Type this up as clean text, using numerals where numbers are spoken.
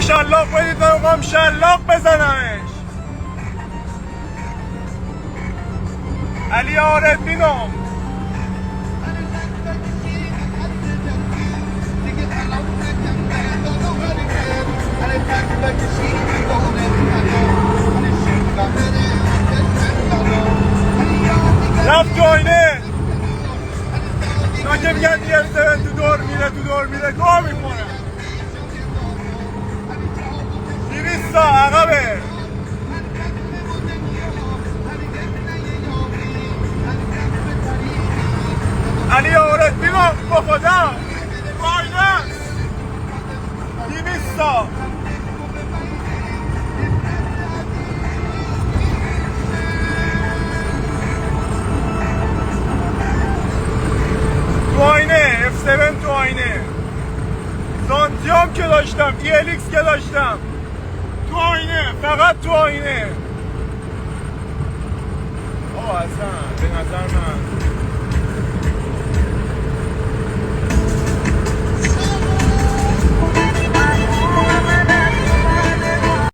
شلاق بدید من میخوام شلاق بزنمش. علی آردینم رفت تو آینه. ناکه میگن F7 تو دور میره گاه میکنه. 200 تا عقبه. علی آردینم با خدا آینه 200 تا. تو آینه F7 تو آینه. زانتیام که داشتم ELX که داشتم تو آینه. فقط تو آینه. اصلا به نظر من